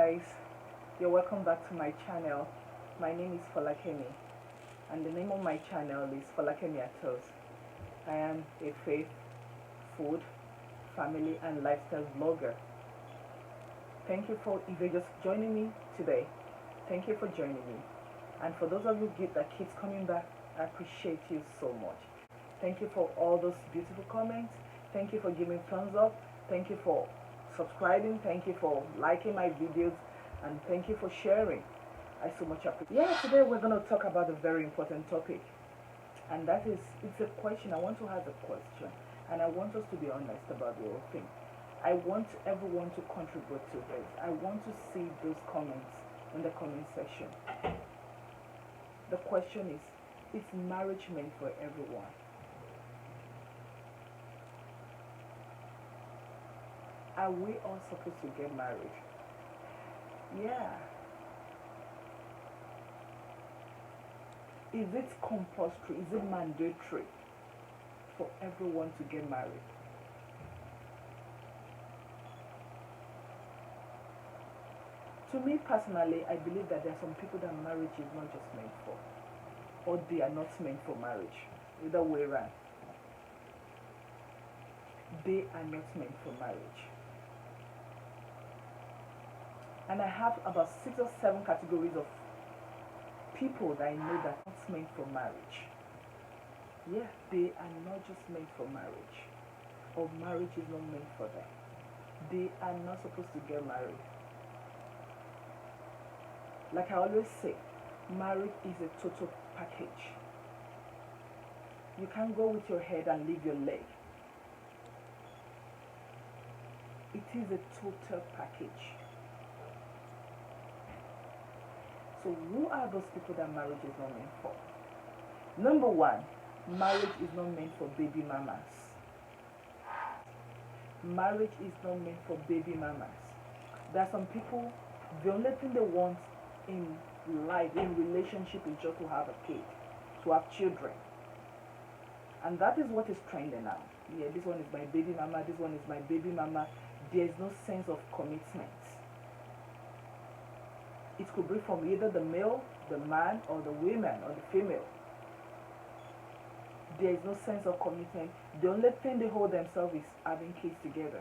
Guys, you're welcome back to my channel. My name is Folakemi, and the name of my channel is Folakemi Atos. I am a faith, food, family and lifestyle vlogger. Thank you for if you're just joining me today. Thank you for joining me. And for those of you that keeps coming back, I appreciate you so much. Thank you for all those beautiful comments. Thank you for giving thumbs up. Thank you for subscribing. Thank you for liking my videos, and thank you for sharing. I so much appreciate. Yeah, today we're going to talk about a very important topic, and that is, it's a question. I want to ask a question, and I want us to be honest about the whole thing. I want everyone to contribute to this. I want to see those comments in the comment section. The question is marriage meant for everyone? Are we all supposed to get married? Yeah. Is it compulsory? Is it mandatory for everyone to get married? To me personally, I believe that there are some people that marriage is not just meant for, or they are not meant for marriage. Either way around. They are not meant for marriage. And I have about 6 or 7 categories of people that I know that are not meant for marriage. Yeah, they are not just meant for marriage, or marriage is not meant for them. They are not supposed to get married. Like I always say, marriage is a total package. You can't go with your head and leave your leg. It is a total package. So who are those people that marriage is not meant for? Number one, marriage is not meant for baby mamas. Marriage is not meant for baby mamas. There are some people, the only thing they want in life, in relationship, is just to have a kid, to have children. And that is what is trending now. Yeah, this one is my baby mama, this one is my baby mama. There is no sense of commitment. It could be from either the male, the man, or the woman, or the female. There is no sense of commitment. The only thing they hold themselves is having kids together.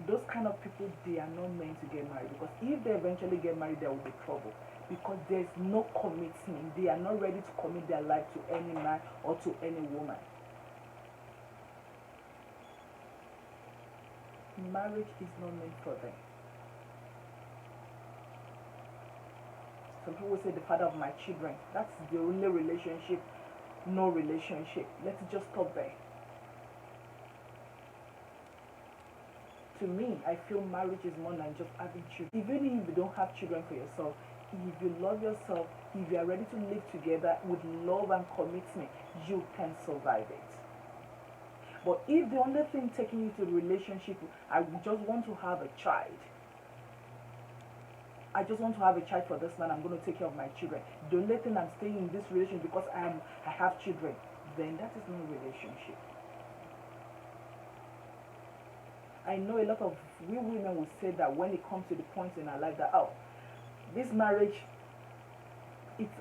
Those kind of people, they are not meant to get married, because if they eventually get married, there will be trouble, because there is no commitment. They are not ready to commit their life to any man or to any woman. Marriage is not meant for them. Some people say the father of my children. That's the only relationship. No relationship. Let's just stop there. To me, I feel marriage is more than just having children. Even if you don't have children for yourself, if you love yourself, if you are ready to live together with love and commitment, you can survive it. But if the only thing taking you to the relationship, I just want to have a child, I just want to have a child for this man, I'm going to take care of my children, the only thing I'm staying in this relationship because I have children, then that is not a relationship. I know a lot of we women will say that when it comes to the point in our life that, oh, this marriage,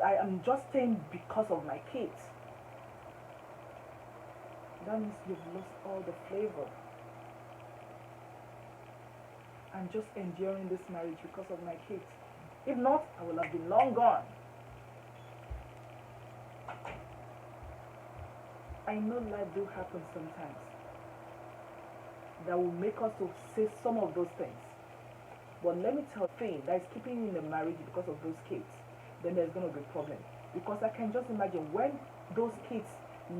I am just staying because of my kids. That means you've lost all the flavor. I'm just enduring this marriage because of my kids. If not, I will have been long gone. I know life do happen sometimes that will make us to say some of those things. But let me tell you, thing that is keeping you in the marriage because of those kids, then there's going to be a problem. Because I can just imagine when those kids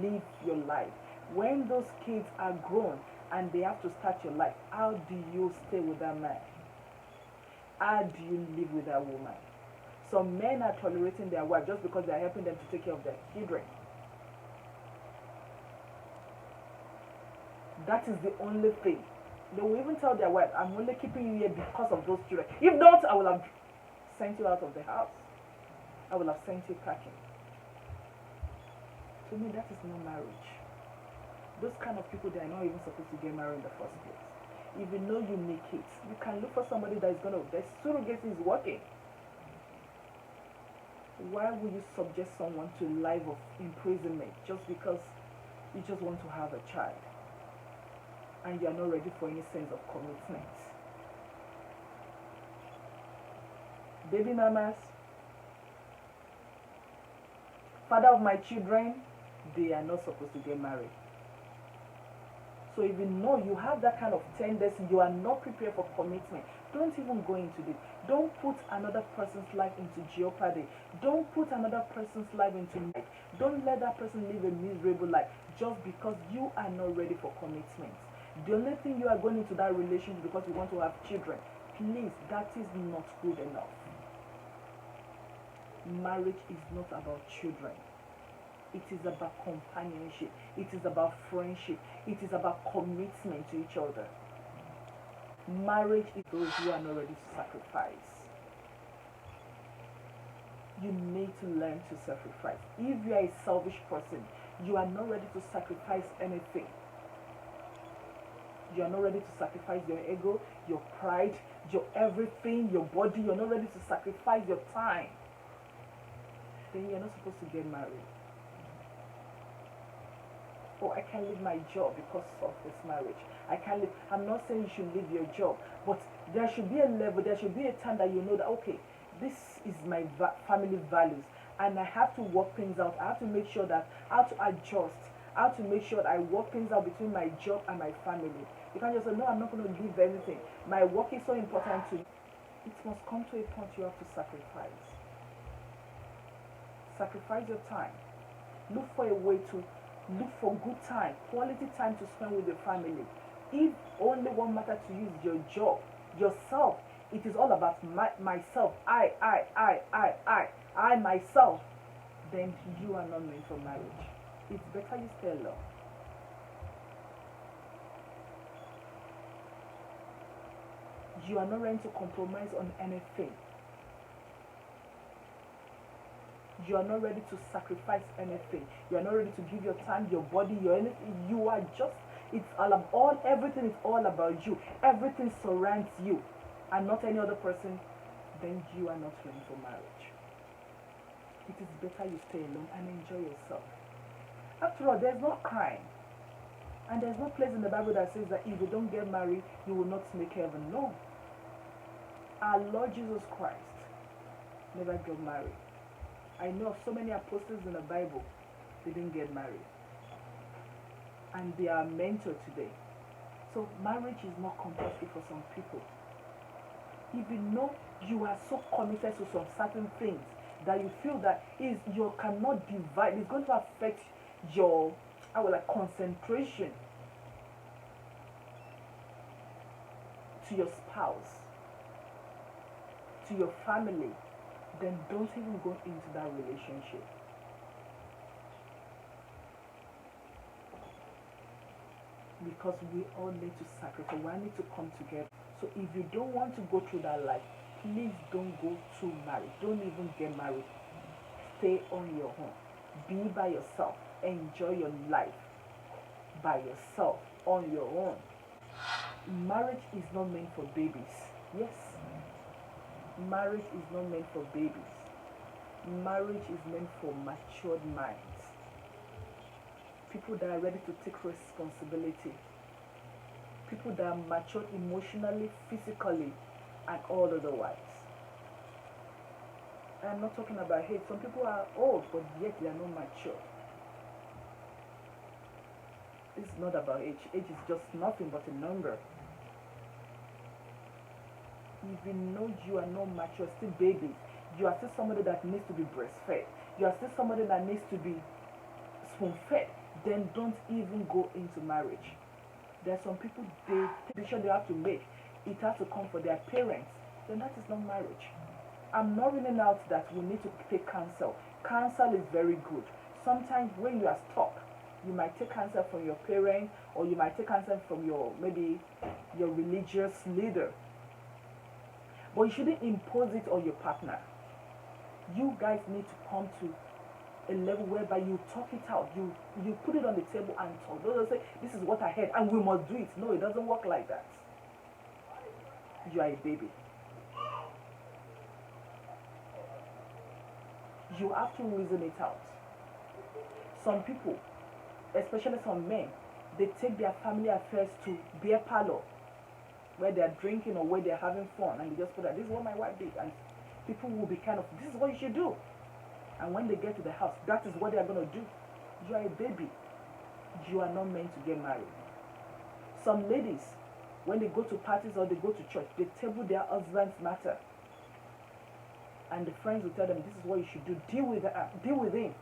live your life, when those kids are grown and they have to start your life, how do you stay with that man? How do you live with that woman? Some men are tolerating their wife just because they are helping them to take care of their children. That is the only thing. They will even tell their wife, I'm only keeping you here because of those children. If not, I will have sent you out of the house. I will have sent you packing. To me, that is not marriage. Those kind of people, they are not even supposed to get married in the first place. If you know you need kids, you can look for somebody that is gonna. The surrogacy is working. Why would you subject someone to life of imprisonment just because you just want to have a child and you are not ready for any sense of commitment? Baby mamas, father of my children, they are not supposed to get married. So if you know you have that kind of tendency, you are not prepared for commitment, don't even go into it. Don't put another person's life into jeopardy. Don't put another person's life into life. Don't let that person live a miserable life just because you are not ready for commitment. The only thing you are going into that relationship because you want to have children, please, that is not good enough. Marriage is not about children. It is about companionship. It is about friendship. It is about commitment to each other. Marriage is those who are not ready to sacrifice. You need to learn to sacrifice. If you are a selfish person, you are not ready to sacrifice anything. You are not ready to sacrifice your ego, your pride, your everything, your body. You're not ready to sacrifice your time. Then you're not supposed to get married. Oh, I can't leave my job because of this marriage. I can't leave. I'm not saying you should leave your job, but there should be a level, there should be a time that you know that, okay, this is my family values, and I have to work things out. I have to make sure that I have to adjust. I have to make sure that I work things out between my job and my family. You can't just say, no, I'm not going to leave anything. My work is so important to me. It must come to a point you have to sacrifice. Sacrifice your time. Look for a way to look for good time, quality time to spend with your family. If only one matter to you is your job, yourself, it is all about myself, I, myself, then you are not meant for marriage. It's better you stay alone. You are not ready to compromise on anything. You are not ready to sacrifice anything. You are not ready to give your time, your body, your anything. You are just, it's all everything is all about you. Everything surrounds you and not any other person. Then you are not ready for marriage. It is better you stay alone and enjoy yourself. After all, there's no crime. And there's no place in the Bible that says that if you don't get married, you will not make heaven. No. Our Lord Jesus Christ never got married. I know of so many apostles in the Bible, they didn't get married. And they are mentored today. So marriage is not compulsory for some people. If you know you are so committed to some certain things that you feel that you cannot divide, it's going to affect your concentration to your spouse, to your family, then don't even go into that relationship. Because we all need to sacrifice, we all need to come together. So if you don't want to go through that life, please don't go to marriage. Don't even get married. Stay on your own. Be by yourself. Enjoy your life by yourself, on your own. Marriage is not meant for babies. Yes. Marriage is not meant for babies. Marriage is meant for matured minds. People that are ready to take responsibility. People that are matured emotionally, physically, and all otherwise. I'm not talking about age. Some people are old, but yet they are not mature. It's not about age. Age is just nothing but a number. If you know you are not mature, still baby, you are still somebody that needs to be breastfed, you are still somebody that needs to be spoon-fed, then don't even go into marriage. There are some people, the decision they have to make, it has to come for their parents, then that is not marriage. I'm not ruling out that we need to take counsel. Counsel is very good. Sometimes when you are stuck, you might take counsel from your parent, or you might take counsel from maybe your religious leader. But you shouldn't impose it on your partner. You guys need to come to a level whereby you talk it out. You put it on the table and talk. Don't say, this is what I heard and we must do it. No, it doesn't work like that. you are a baby. You have to reason it out. Some people, especially some men, they take their family affairs to beer parlor where they're drinking or where they're having fun, and they just put that this is what my wife did, and people will be kind of, this is what you should do. And when they get to the house, that is what they're going to do. You are a baby. You are not meant to get married. Some ladies, when they go to parties or they go to church, they table their husband's matter. And the friends will tell them, this is what you should do. Deal with him.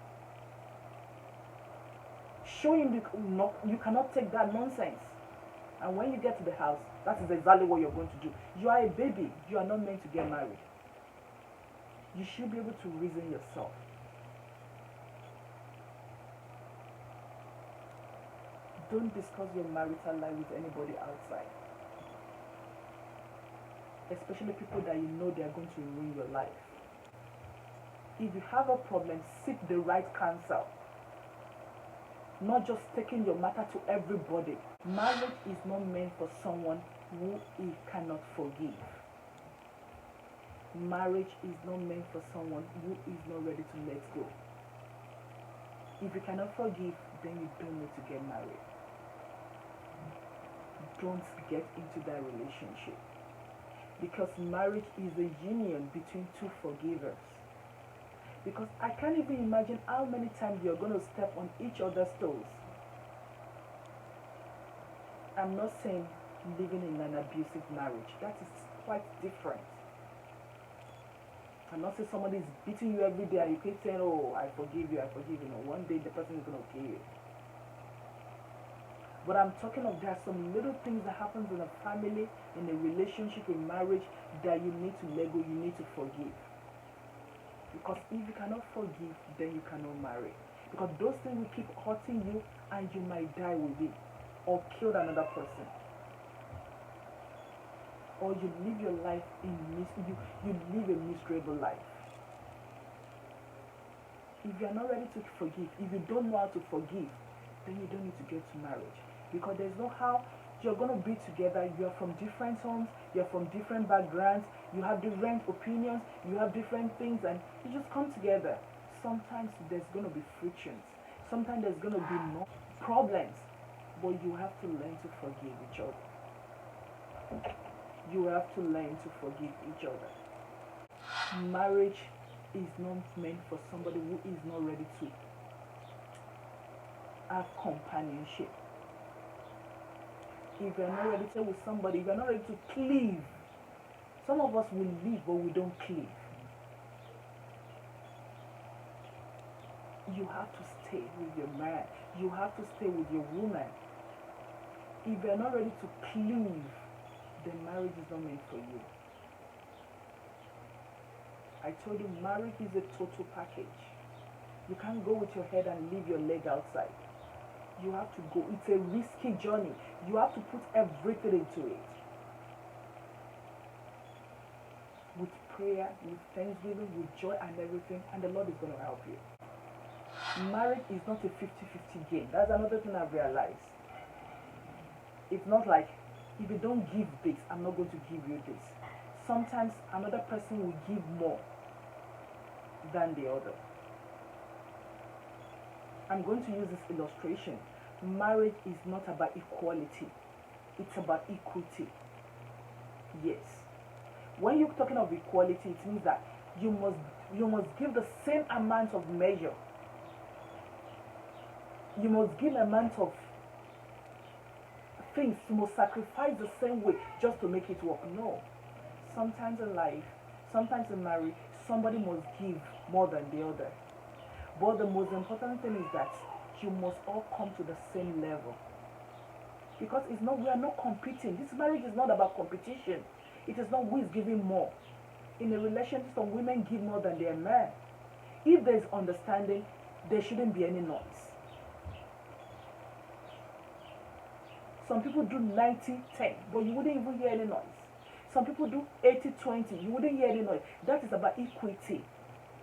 Show him you cannot take that nonsense. And when you get to the house, that is exactly what you're going to do. You are a baby. You are not meant to get married. You should be able to reason yourself. Don't discuss your marital life with anybody outside. Especially people that you know they are going to ruin your life. If you have a problem, seek the right counsel. Not just taking your matter to everybody. Marriage is not meant for someone who he cannot forgive. Marriage is not meant for someone who is not ready to let go. If you cannot forgive, then you don't need to get married. Don't get into that relationship. Because marriage is a union between two forgivers. Because I can't even imagine how many times you're going to step on each other's toes. I'm not saying living in an abusive marriage. That is quite different. I'm not saying somebody is beating you every day and you keep saying, oh, I forgive you, I forgive you. No, one day the person is going to kill you. But I'm talking of there are some little things that happens in a family, in a relationship, in marriage, that you need to let go, you need to forgive. Because if you cannot forgive, then you cannot marry. Because those things will keep hurting you and you might die with it. Or kill another person. Or you live your life you live a miserable life. If you are not ready to forgive, if you don't know how to forgive, then you don't need to get to marriage. Because there's no how you're going to be together. You're from different homes, you're from different backgrounds, you have different opinions, you have different things, and you just come together. Sometimes there's going to be frictions. Sometimes there's going to be no problems. But you have to learn to forgive each other. You have to learn to forgive each other. Marriage is not meant for somebody who is not ready to have companionship. If you're not ready to stay with somebody, if you're not ready to cleave, some of us will leave, but we don't cleave. You have to stay with your man. You have to stay with your woman. If you're not ready to cleave, then marriage is not meant for you. I told you, marriage is a total package. You can't go with your head and leave your leg outside. You have to go. It's a risky journey. You have to put everything into it. With prayer, with thanksgiving, with joy and everything, and the Lord is going to help you. Marriage is not a 50-50 game. That's another thing I've realized. It's not like, if you don't give this, I'm not going to give you this. Sometimes another person will give more than the other. I'm going to use this illustration. Marriage is not about equality. It's about equity. Yes. When you're talking of equality, it means that you must give the same amount of measure. You must give amount of things. You must sacrifice the same way just to make it work. No. Sometimes in life, sometimes in marriage, somebody must give more than the other. But the most important thing is that you must all come to the same level. Because we are not competing. This marriage is not about competition. It is not who is giving more. In a relationship, some women give more than their man. If there is understanding, there shouldn't be any noise. Some people do 90-10, but you wouldn't even hear any noise. Some people do 80-20, you wouldn't hear any noise. That is about equity.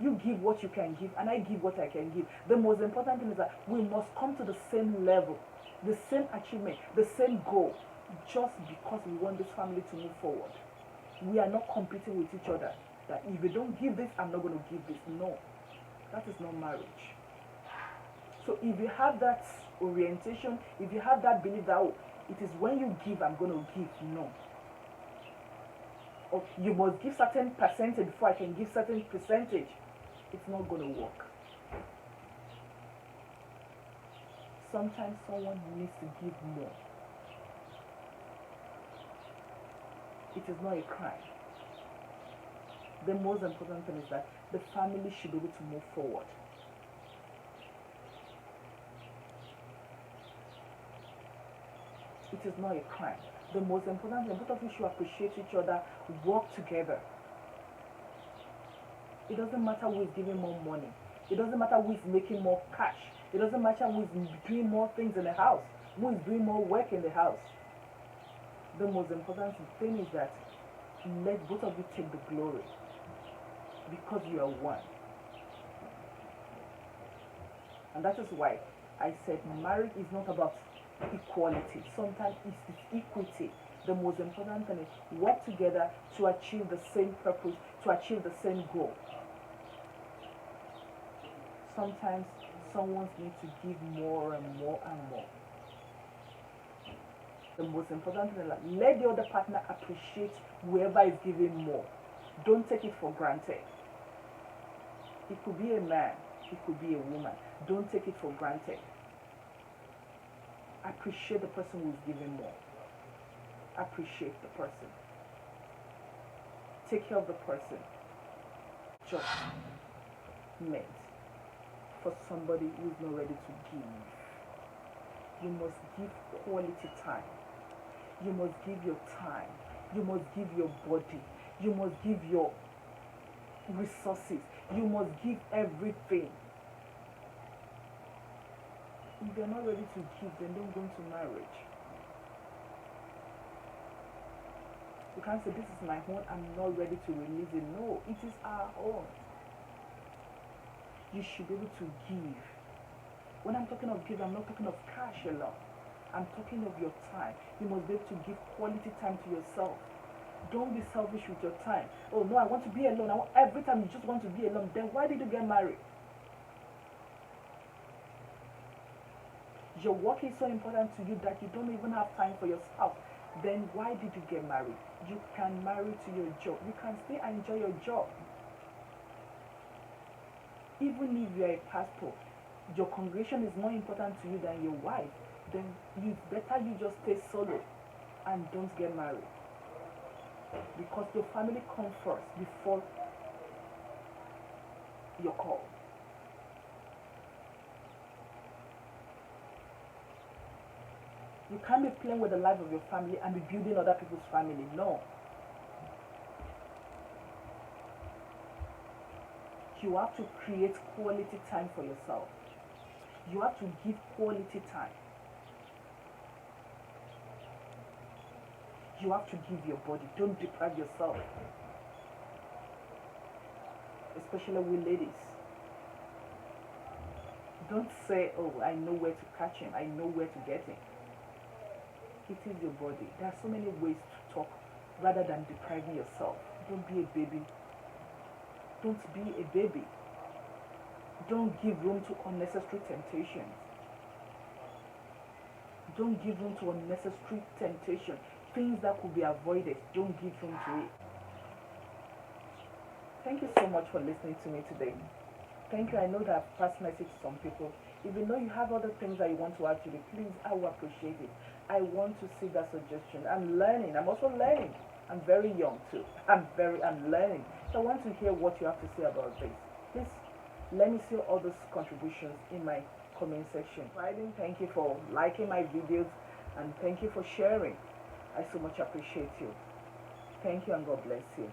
You give what you can give, and I give what I can give. The most important thing is that we must come to the same level, the same achievement, the same goal, just because we want this family to move forward. We are not competing with each other. That if you don't give this, I'm not going to give this. No, that is not marriage. So if you have that orientation, if you have that belief that, oh, it is when you give, I'm going to give. No. Or you must give certain percentage before I can give certain percentage. It's not going to work. Sometimes someone needs to give more. It is not a crime. The most important thing is that the family should be able to move forward. It is not a crime. The most important thing, both of you should appreciate each other, work together. It doesn't matter who is giving more money. It doesn't matter who is making more cash. It doesn't matter who is doing more things in the house, who is doing more work in the house. The most important thing is that let both of you take the glory because you are one. And that is why I said marriage is not about equality. Sometimes it's equity. The most important thing is work together to achieve the same purpose, to achieve the same goal. Sometimes someone needs to give more and more and more. The most important thing is that let the other partner appreciate whoever is giving more. Don't take it for granted. It could be a man, it could be a woman. Don't take it for granted. Appreciate the person who is giving more. Appreciate the person. Take care of the person. Just meant for somebody who is not ready to give. You must give quality time. You must give your time. You must give your body. You must give your resources. You must give everything. If you're not ready to give, then don't go into marriage. You can't say, this is my own, I'm not ready to release it. No, it is our own. You should be able to give. When I'm talking of give, I'm not talking of cash alone. I'm talking of your time. You must be able to give quality time to yourself. Don't be selfish with your time. Oh no, I want to be alone. Every time you just want to be alone. Then why did you get married? Your work is so important to you that you don't even have time for yourself. Then why did you get married? You can marry to your job. You can still enjoy your job. Even if you are a pastor, your congregation is more important to you than your wife, then it's better you just stay solo and don't get married. Because your family comes first before your call. You can't be playing with the life of your family and be building other people's family. No. You have to create quality time for yourself. You have to give quality time. You have to give your body. Don't deprive yourself. Especially with ladies. Don't say, oh, I know where to catch him. I know where to get him. It is your body. There are so many ways to talk rather than depriving yourself. Don't be a baby. Don't be a baby. Don't give room to unnecessary temptations. Don't give room to unnecessary temptation. Things that could be avoided. Don't give room to it. Thank you so much for listening to me today. Thank you. I know that I've passed message to some people. If you know you have other things that you want to add to it, please, I will appreciate it. I want to see that suggestion. I'm learning. I'm also learning. I'm very young too. I'm learning. So I want to hear what you have to say about this. Please let me see all those contributions in my comment section. Thank you for liking my videos and thank you for sharing. I so much appreciate you. Thank you and God bless you.